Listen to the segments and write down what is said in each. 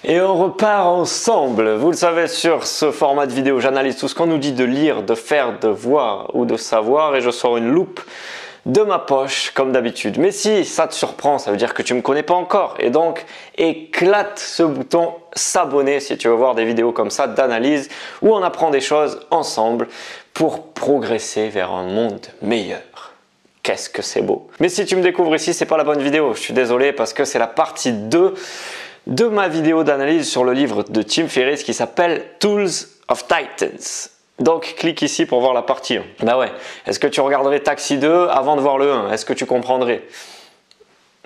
Et on repart ensemble. Vous le savez, sur ce format de vidéo, j'analyse tout ce qu'on nous dit de lire, de faire, de voir ou de savoir et je sors une loupe de ma poche comme d'habitude. Mais si ça te surprend, ça veut dire que tu ne me connais pas encore et donc éclate ce bouton s'abonner si tu veux voir des vidéos comme ça d'analyse où on apprend des choses ensemble pour progresser vers un monde meilleur. Qu'est-ce que c'est beau! Mais si tu me découvres ici, c'est pas la bonne vidéo. Je suis désolé parce que c'est la partie 2 de ma vidéo d'analyse sur le livre de Tim Ferriss qui s'appelle Tools of Titans. Donc clique ici pour voir la partie 1. Bah ouais, est-ce que tu regarderais Taxi 2 avant de voir le 1? Est-ce que tu comprendrais?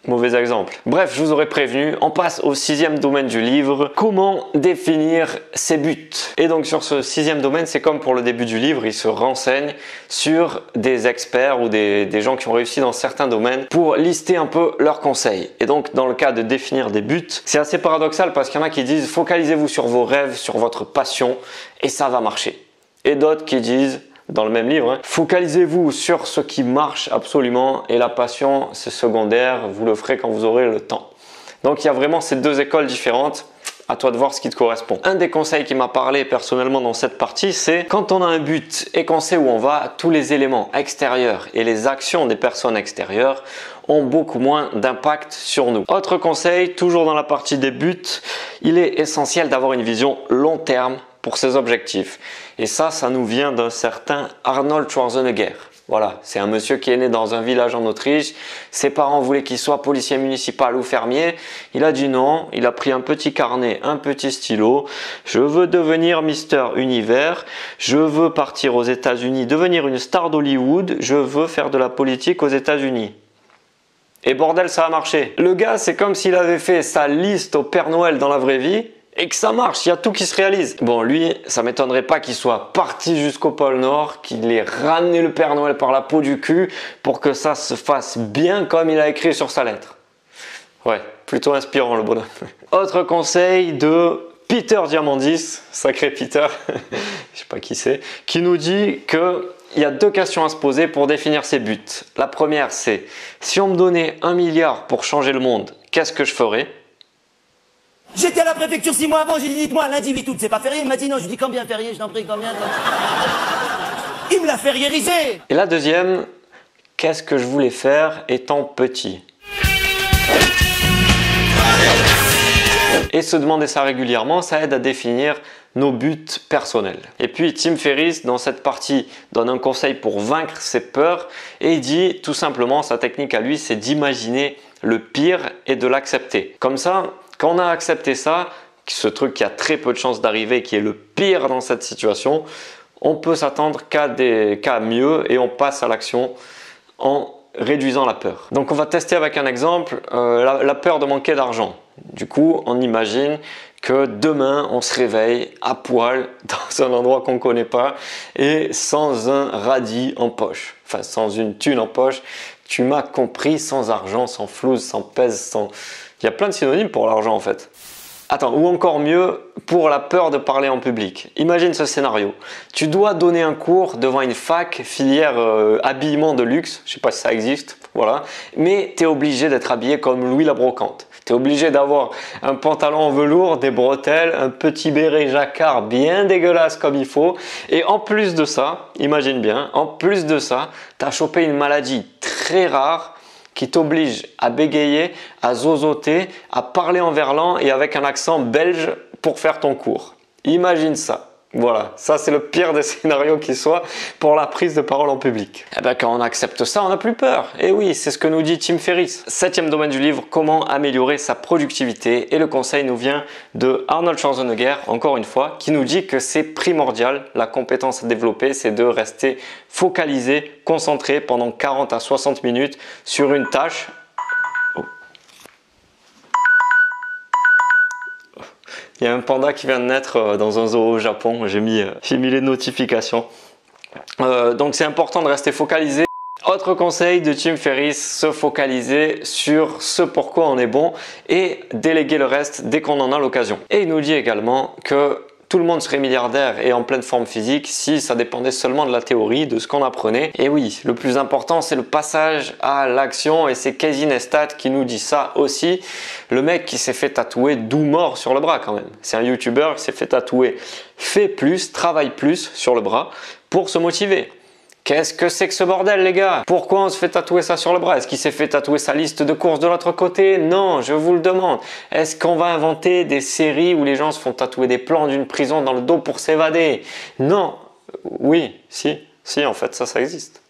Mauvais exemple. Bref, je vous aurais prévenu, on passe au 6e domaine du livre, comment définir ses buts. Et donc sur ce 6e domaine, c'est comme pour le début du livre, il se renseigne sur des experts ou des gens qui ont réussi dans certains domaines pour lister un peu leurs conseils. Et donc dans le cas de définir des buts, c'est assez paradoxal parce qu'il y en a qui disent focalisez-vous sur vos rêves, sur votre passion et ça va marcher. Et d'autres qui disent dans le même livre, focalisez-vous sur ce qui marche absolument et la passion c'est secondaire, vous le ferez quand vous aurez le temps. Donc il y a vraiment ces deux écoles différentes, à toi de voir ce qui te correspond. Un des conseils qui m'a parlé personnellement dans cette partie, c'est quand on a un but et qu'on sait où on va, tous les éléments extérieurs et les actions des personnes extérieures ont beaucoup moins d'impact sur nous. Autre conseil, toujours dans la partie des buts, il est essentiel d'avoir une vision long terme pour ses objectifs. Et ça nous vient d'un certain Arnold Schwarzenegger. Voilà, c'est un monsieur qui est né dans un village en Autriche. Ses parents voulaient qu'il soit policier municipal ou fermier. Il a dit non, il a pris un petit carnet, un petit stylo. Je veux devenir Mister Univers. Je veux partir aux États-Unis, devenir une star d'Hollywood. Je veux faire de la politique aux États-Unis. Et bordel, ça a marché. Le gars, c'est comme s'il avait fait sa liste au Père Noël dans la vraie vie. Et que ça marche, il y a tout qui se réalise. Bon, lui, ça m'étonnerait pas qu'il soit parti jusqu'au pôle Nord, qu'il ait ramené le Père Noël par la peau du cul pour que ça se fasse bien comme il a écrit sur sa lettre. Ouais, plutôt inspirant le bonhomme. Autre conseil de Peter Diamandis, sacré Peter, je sais pas qui c'est, qui nous dit que il y a deux questions à se poser pour définir ses buts. La première, c'est si on me donnait 1 milliard pour changer le monde, qu'est-ce que je ferais? J'étais à la préfecture 6 mois avant, j'ai dit dites-moi, lundi 8 août, c'est pas férié? Il m'a dit non, je lui dis combien férié, je t'en prie, combien? Il me l'a fériérisé. Et la deuxième, qu'est-ce que je voulais faire étant petit? Et se demander ça régulièrement, ça aide à définir nos buts personnels. Et puis Tim Ferriss, dans cette partie, donne un conseil pour vaincre ses peurs et il dit tout simplement, sa technique à lui, c'est d'imaginer le pire et de l'accepter. Comme ça, quand on a accepté ça, ce truc qui a très peu de chances d'arriver, qui est le pire dans cette situation, on peut s'attendre qu'à mieux et on passe à l'action en réduisant la peur. Donc on va tester avec un exemple, la peur de manquer d'argent. Du coup, on imagine que demain, on se réveille à poil dans un endroit qu'on ne connaît pas et sans un radis en poche. Enfin, sans une thune en poche. Tu m'as compris, sans argent, sans flouze, sans pèse, sans... Il y a plein de synonymes pour l'argent en fait. Attends, ou encore mieux, pour la peur de parler en public. Imagine ce scénario. Tu dois donner un cours devant une fac, filière habillement de luxe, je ne sais pas si ça existe, voilà. Mais tu es obligé d'être habillé comme Louis la Brocante. Tu es obligé d'avoir un pantalon en velours, des bretelles, un petit béret jacquard bien dégueulasse comme il faut. Et en plus de ça, imagine bien, en plus de ça, tu as chopé une maladie très rare qui t'oblige à bégayer, à zozoter, à parler en verlan et avec un accent belge pour faire ton cours. Imagine ça. Voilà, ça c'est le pire des scénarios qui soit pour la prise de parole en public. Et bien quand on accepte ça, on n'a plus peur. Et oui, c'est ce que nous dit Tim Ferriss. 7e domaine du livre, comment améliorer sa productivité. Et le conseil nous vient de Arnold Schwarzenegger, encore une fois, qui nous dit que c'est primordial, la compétence à développer, c'est de rester focalisé, concentré pendant 40 à 60 minutes sur une tâche. Il y a un panda qui vient de naître dans un zoo au Japon, j'ai mis les notifications. Donc c'est important de rester focalisé. Autre conseil de Tim Ferriss, se focaliser sur ce pourquoi on est bon et déléguer le reste dès qu'on en a l'occasion. Et il nous dit également que tout le monde serait milliardaire et en pleine forme physique si ça dépendait seulement de la théorie, de ce qu'on apprenait. Et oui, le plus important, c'est le passage à l'action et c'est Casey Neistat qui nous dit ça aussi. Le mec qui s'est fait tatouer d'où mort sur le bras quand même. C'est un YouTuber qui s'est fait tatouer fais plus, travaille plus sur le bras pour se motiver. Qu'est-ce que c'est que ce bordel les gars? Pourquoi on se fait tatouer ça sur le bras? Est-ce qu'il s'est fait tatouer sa liste de courses de l'autre côté? Non, je vous le demande. Est-ce qu'on va inventer des séries où les gens se font tatouer des plans d'une prison dans le dos pour s'évader? Non. Oui, si, en fait, ça existe.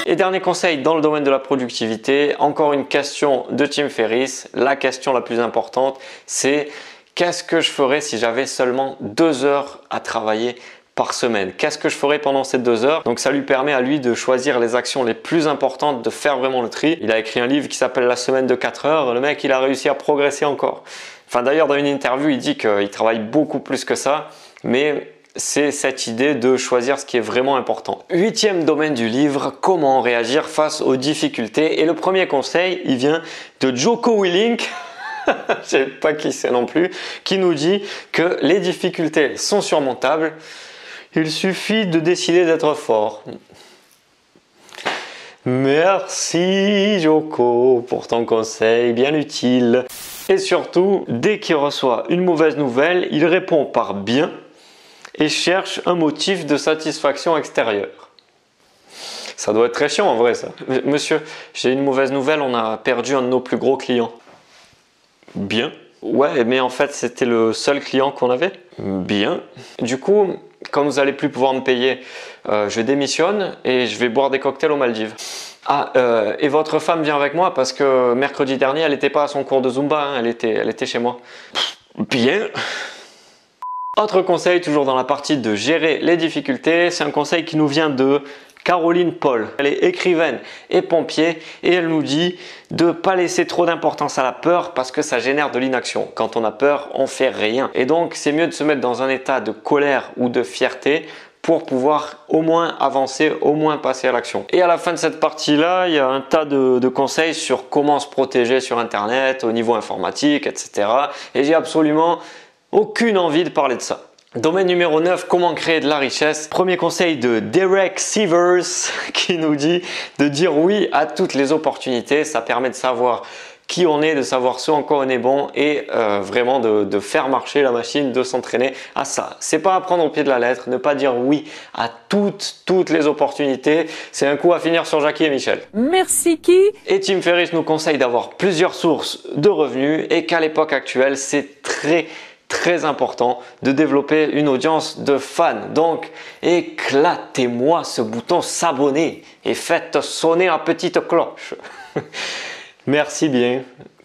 Et dernier conseil dans le domaine de la productivité, encore une question de Tim Ferriss. La question la plus importante, c'est qu'est-ce que je ferais si j'avais seulement 2 heures à travailler par semaine? Qu'est-ce que je ferais pendant ces 2 heures? Donc ça lui permet à lui de choisir les actions les plus importantes, de faire vraiment le tri. Il a écrit un livre qui s'appelle La semaine de 4 heures. Le mec, il a réussi à progresser encore. Enfin d'ailleurs, dans une interview, il dit qu'il travaille beaucoup plus que ça, mais c'est cette idée de choisir ce qui est vraiment important. 8e domaine du livre, comment réagir face aux difficultés. Et le premier conseil, il vient de Jocko Willink. Je ne sais pas qui c'est non plus, qui nous dit que les difficultés sont surmontables. Il suffit de décider d'être fort. Merci Jocko pour ton conseil bien utile. Et surtout, dès qu'il reçoit une mauvaise nouvelle, il répond par bien et cherche un motif de satisfaction extérieure. Ça doit être très chiant en vrai ça. Monsieur, j'ai une mauvaise nouvelle, on a perdu un de nos plus gros clients. Bien. Ouais, mais en fait, c'était le seul client qu'on avait. Bien. Du coup, quand vous allez plus pouvoir me payer, je démissionne et je vais boire des cocktails aux Maldives. Ah, et votre femme vient avec moi parce que mercredi dernier, elle n'était pas à son cours de Zumba, hein, elle était chez moi. Bien. Autre conseil, toujours dans la partie de gérer les difficultés, c'est un conseil qui nous vient de Caroline Paul. Elle est écrivaine et pompier et elle nous dit de ne pas laisser trop d'importance à la peur parce que ça génère de l'inaction. Quand on a peur, on fait rien. Et donc, c'est mieux de se mettre dans un état de colère ou de fierté pour pouvoir au moins avancer, au moins passer à l'action. Et à la fin de cette partie-là, il y a un tas de conseils sur comment se protéger sur Internet, au niveau informatique, etc. Et j'ai absolument aucune envie de parler de ça. Domaine numéro 9, comment créer de la richesse. Premier conseil de Derek Sivers qui nous dit de dire oui à toutes les opportunités. Ça permet de savoir qui on est, de savoir ce en quoi on est bon et vraiment de faire marcher la machine, de s'entraîner à ça. C'est pas à prendre au pied de la lettre, ne pas dire oui à toutes les opportunités. C'est un coup à finir sur Jackie et Michel. Merci qui? Et Tim Ferriss nous conseille d'avoir plusieurs sources de revenus et qu'à l'époque actuelle, c'est très important de développer une audience de fans. Donc, éclatez-moi ce bouton s'abonner et faites sonner la petite cloche. Merci bien,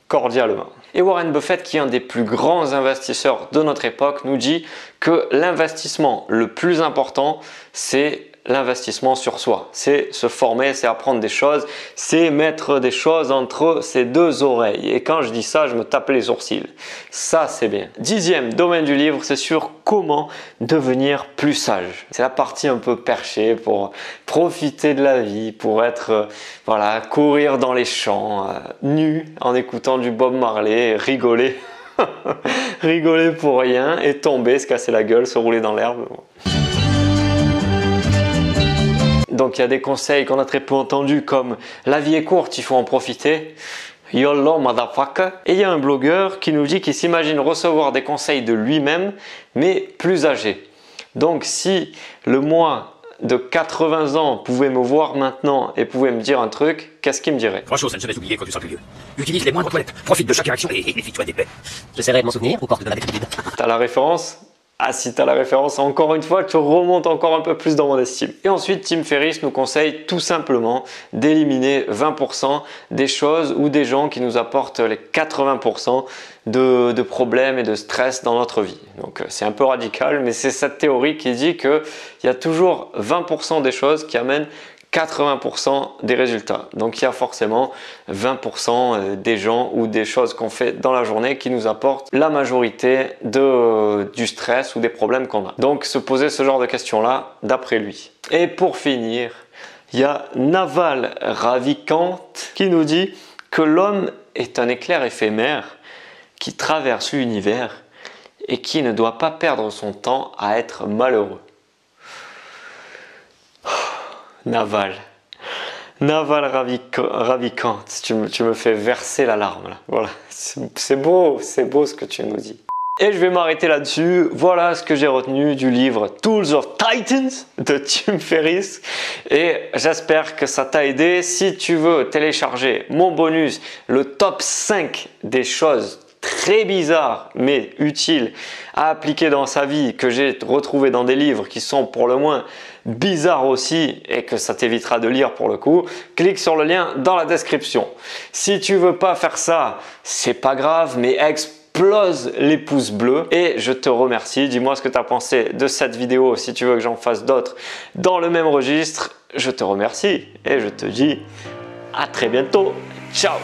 cordialement. Et Warren Buffett, qui est un des plus grands investisseurs de notre époque, nous dit que l'investissement le plus important, c'est l'investissement sur soi. C'est se former, c'est apprendre des choses, c'est mettre des choses entre ses 2 oreilles. Et quand je dis ça, je me tape les sourcils. Ça, c'est bien. 10e domaine du livre, c'est sur comment devenir plus sage. C'est la partie un peu perchée pour profiter de la vie, pour être, voilà, courir dans les champs, nu, en écoutant du Bob Marley, rigoler. Rigoler pour rien et tomber, se casser la gueule, se rouler dans l'herbe. Donc il y a des conseils qu'on a très peu entendus comme la vie est courte, il faut en profiter. YOLO motherfucker. Et il y a un blogueur qui nous dit qu'il s'imagine recevoir des conseils de lui-même mais plus âgé. Donc si le moi de 80 ans pouvait me voir maintenant et pouvait me dire un truc, qu'est-ce qu'il me dirait? 3 choses à ne jamais oublier quand tu seras plus vieux. Utilise les moindres toilettes, profite de chaque érection et méfie-toi des paix. J'essaierai de m'en souvenir ou porte de la vide. T'as la référence? Ah, si tu as la référence, encore une fois, tu remontes encore un peu plus dans mon estime. Et ensuite, Tim Ferriss nous conseille tout simplement d'éliminer 20% des choses ou des gens qui nous apportent les 80% de problèmes et de stress dans notre vie. Donc c'est un peu radical, mais c'est cette théorie qui dit qu'il y a toujours 20% des choses qui amènent 80% des résultats. Donc il y a forcément 20% des gens ou des choses qu'on fait dans la journée qui nous apportent la majorité du stress ou des problèmes qu'on a. Donc se poser ce genre de questions-là d'après lui. Et pour finir, il y a Naval Ravikant qui nous dit que l'homme est un éclair éphémère qui traverse l'univers et qui ne doit pas perdre son temps à être malheureux. Naval. Naval Ravikant, tu me fais verser la larme là. Voilà, c'est beau ce que tu nous dis. Et je vais m'arrêter là-dessus. Voilà ce que j'ai retenu du livre Tools of Titans de Tim Ferriss. Et j'espère que ça t'a aidé. Si tu veux télécharger mon bonus, le top 5 des choses très bizarres mais utiles à appliquer dans sa vie, que j'ai retrouvé dans des livres qui sont pour le moins bizarres aussi et que ça t'évitera de lire pour le coup, clique sur le lien dans la description. Si tu veux pas faire ça, c'est pas grave, mais explose les pouces bleus et je te remercie. Dis-moi ce que tu as pensé de cette vidéo si tu veux que j'en fasse d'autres dans le même registre. Je te remercie et je te dis à très bientôt. Ciao!